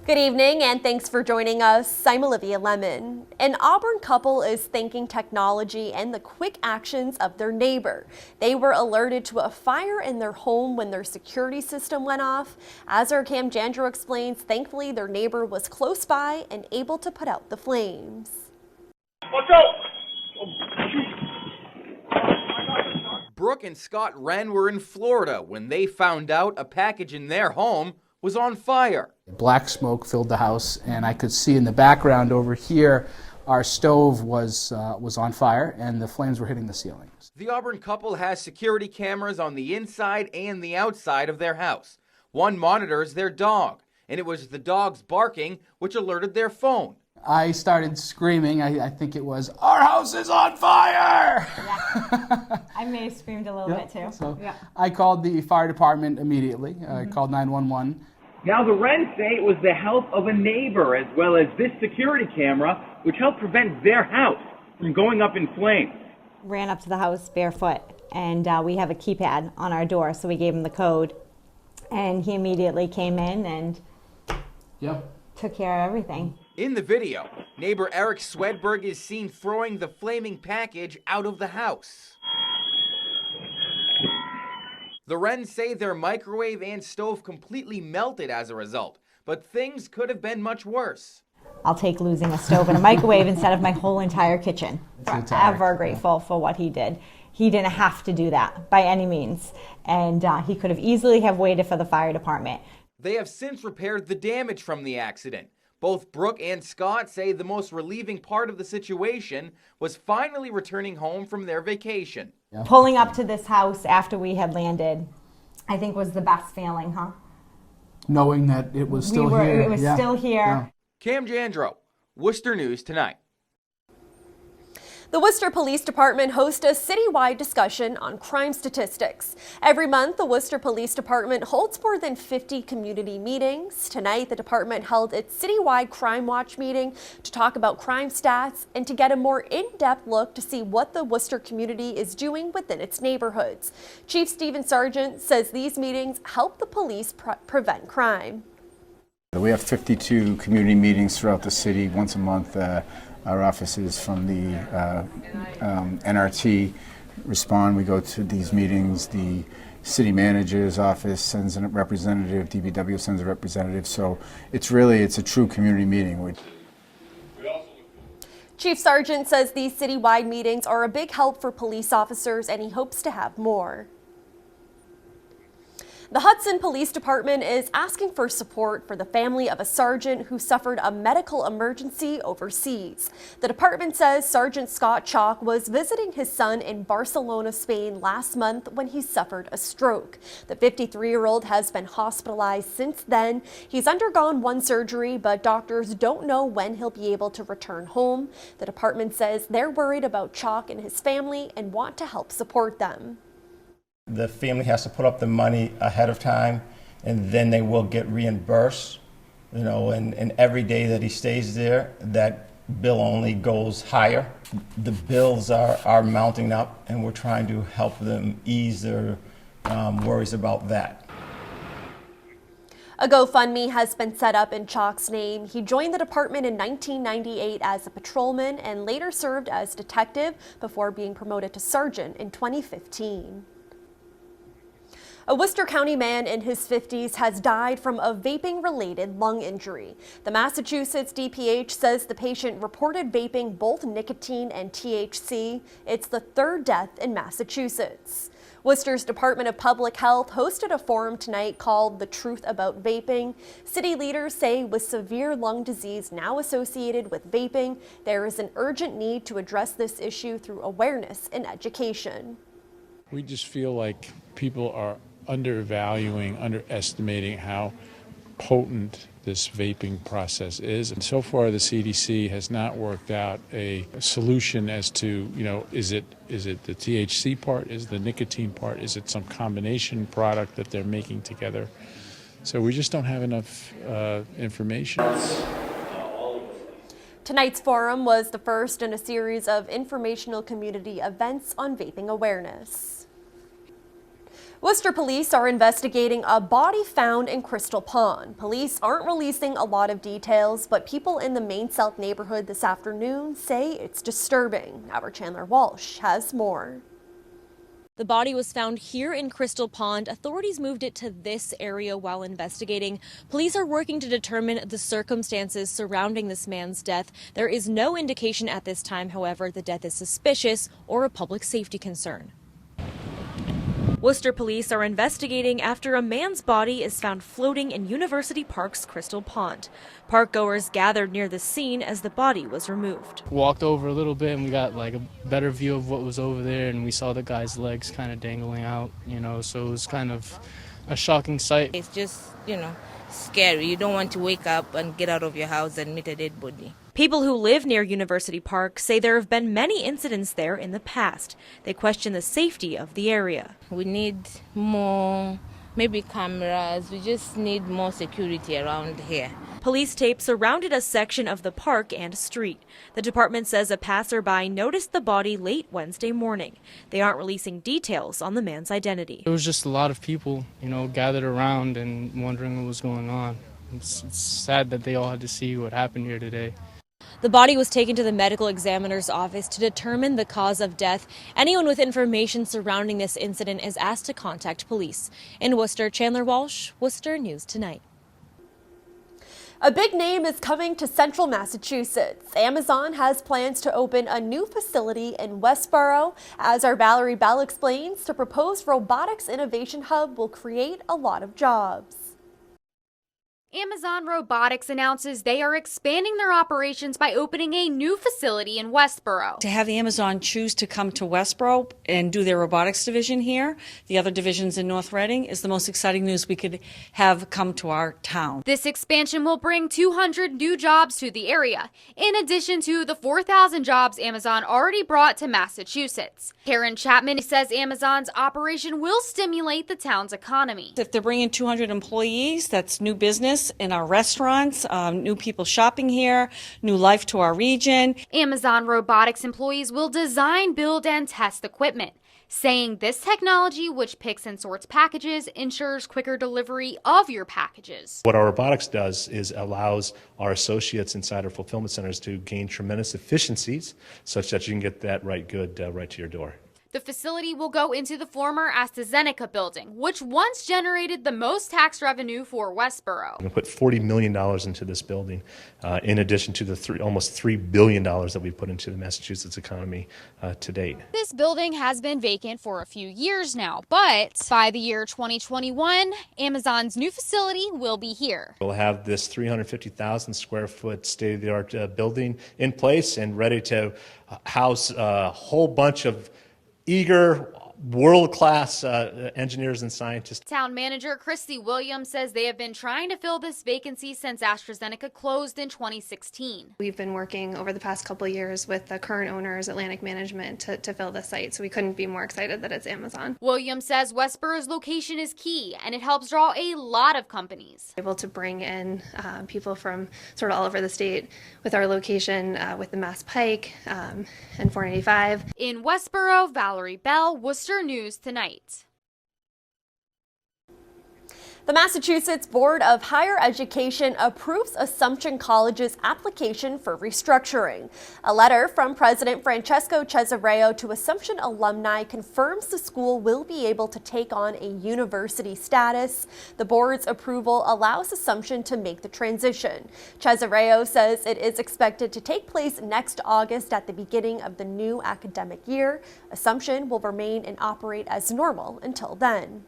Good evening and thanks for joining us. I'm Olivia Lemon. An Auburn couple is thanking technology and the quick actions of their neighbor. They were alerted to a fire in their home when their security system went off. As our Cam Jandro explains, thankfully their neighbor was close by and able to put out the flames. Watch out! Brooke and Scott Wren were in Florida when they found out a package in their home was on fire. Black smoke filled the house, and I could see in the background over here our stove was on fire and the flames were hitting the ceilings. The Auburn couple has security cameras on the inside and the outside of their house. One monitors their dog, and it was the dog's barking which alerted their phone. I started screaming. I think it was, "Our house is on fire!" Yeah. I may have screamed a little bit too. So I called the fire department immediately. I called 911. Now the Wrens say it was the help of a neighbor as well as this security camera which helped prevent their house from going up in flames. Ran up to the house barefoot, and we have a keypad on our door, so we gave him the code, and he immediately came in and took care of everything. In the video, neighbor Eric Swedberg is seen throwing the flaming package out of the house. The Wrens say their microwave and stove completely melted as a result, but things could have been much worse. I'll take losing a stove and a microwave instead of my whole entire kitchen. Forever grateful for what he did. He didn't have to do that by any means, and he could have easily have waited for the fire department. They have since repaired the damage from the accident. Both Brooke and Scott say the most relieving part of the situation was finally returning home from their vacation. Pulling up to this house after we had landed, I think was the best feeling, huh? Knowing that it was still here. It was still here. Yeah. Cam Jandro, Worcester News Tonight. The Worcester Police Department hosts a citywide discussion on crime statistics. Every month, the Worcester Police Department holds more than 50 community meetings. Tonight, the department held its citywide Crime Watch meeting to talk about crime stats and to get a more in-depth look to see what the Worcester community is doing within its neighborhoods. Chief Stephen Sargent says these meetings help the police prevent crime. We have 52 community meetings throughout the city once a month. Our offices from the NRT respond. We go to these meetings. The city manager's office sends a representative. DPW sends a representative. So it's a true community meeting. Chief Sargent says these citywide meetings are a big help for police officers, and he hopes to have more. The Hudson Police Department is asking for support for the family of a sergeant who suffered a medical emergency overseas. The department says Sergeant Scott Chalk was visiting his son in Barcelona, Spain last month when he suffered a stroke. The 53-year-old has been hospitalized since then. He's undergone one surgery, but doctors don't know when he'll be able to return home. The department says they're worried about Chalk and his family and want to help support them. The family has to put up the money ahead of time, and then they will get reimbursed, and every day that he stays there, that bill only goes higher. The bills are mounting up, and we're trying to help them ease their worries about that. A GoFundMe has been set up in Chalk's name. He joined the department in 1998 as a patrolman and later served as detective before being promoted to sergeant in 2015. A Worcester County man in his 50s has died from a vaping-related lung injury. The Massachusetts DPH says the patient reported vaping both nicotine and THC. It's the third death in Massachusetts. Worcester's Department of Public Health hosted a forum tonight called The Truth About Vaping. City leaders say with severe lung disease now associated with vaping, there is an urgent need to address this issue through awareness and education. We just feel like people are underestimating how potent this vaping process is. And so far the CDC has not worked out a solution as to, is it the THC part, is the nicotine part, is it some combination product that they're making together? So we just don't have enough information. Tonight's forum was the first in a series of informational community events on vaping awareness. Worcester police are investigating a body found in Crystal Pond. Police aren't releasing a lot of details, but people in the Main South neighborhood this afternoon say it's disturbing. Our Chandler Walsh has more. The body was found here in Crystal Pond. Authorities moved it to this area while investigating. Police are working to determine the circumstances surrounding this man's death. There is no indication at this time, however, the death is suspicious or a public safety concern. Worcester police are investigating after a man's body is found floating in University Park's Crystal Pond. Park goers gathered near the scene as the body was removed. Walked over a little bit and we got like a better view of what was over there, and we saw the guy's legs kind of dangling out, so it was kind of a shocking sight. It's just, scary. You don't want to wake up and get out of your house and meet a dead body. People who live near University Park say there have been many incidents there in the past. They question the safety of the area. We need more, maybe cameras. We just need more security around here. Police tape surrounded a section of the park and street. The department says a passerby noticed the body late Wednesday morning. They aren't releasing details on the man's identity. There was just a lot of people, gathered around and wondering what was going on. It's sad that they all had to see what happened here today. The body was taken to the medical examiner's office to determine the cause of death. Anyone with information surrounding this incident is asked to contact police. In Worcester, Chandler Walsh, Worcester News Tonight. A big name is coming to central Massachusetts. Amazon has plans to open a new facility in Westboro. As our Valerie Bell explains, the proposed robotics innovation hub will create a lot of jobs. Amazon Robotics announces they are expanding their operations by opening a new facility in Westboro. To have Amazon choose to come to Westboro and do their robotics division here, the other divisions in North Reading, is the most exciting news we could have come to our town. This expansion will bring 200 new jobs to the area, in addition to the 4,000 jobs Amazon already brought to Massachusetts. Karen Chapman says Amazon's operation will stimulate the town's economy. If they're bringing 200 employees, that's new business in our restaurants, new people shopping here, new life to our region. Amazon Robotics employees will design, build, and test equipment, saying this technology, which picks and sorts packages, ensures quicker delivery of your packages. What our robotics does is allows our associates inside our fulfillment centers to gain tremendous efficiencies such that you can get that right good right to your door. The facility will go into the former AstraZeneca building, which once generated the most tax revenue for Westboro. We put $40 million into this building, in addition to the almost $3 billion that we put into the Massachusetts economy to date. This building has been vacant for a few years now, but by the year 2021, Amazon's new facility will be here. We'll have this 350,000 square foot state-of-the-art building in place and ready to house a whole bunch of eager, world-class engineers and scientists. Town manager Christy Williams says they have been trying to fill this vacancy since AstraZeneca closed in 2016. We've been working over the past couple of years with the current owners, Atlantic Management, to fill this site, so we couldn't be more excited that it's Amazon. Williams says Westboro's location is key, and it helps draw a lot of companies. Able to bring in people from sort of all over the state with our location with the Mass Pike and 495. In Westboro, Valerie Bell, Worcester News Tonight. The Massachusetts Board of Higher Education approves Assumption College's application for restructuring. A letter from President Francesco Cesareo to Assumption alumni confirms the school will be able to take on a university status. The board's approval allows Assumption to make the transition. Cesareo says it is expected to take place next August at the beginning of the new academic year. Assumption will remain and operate as normal until then.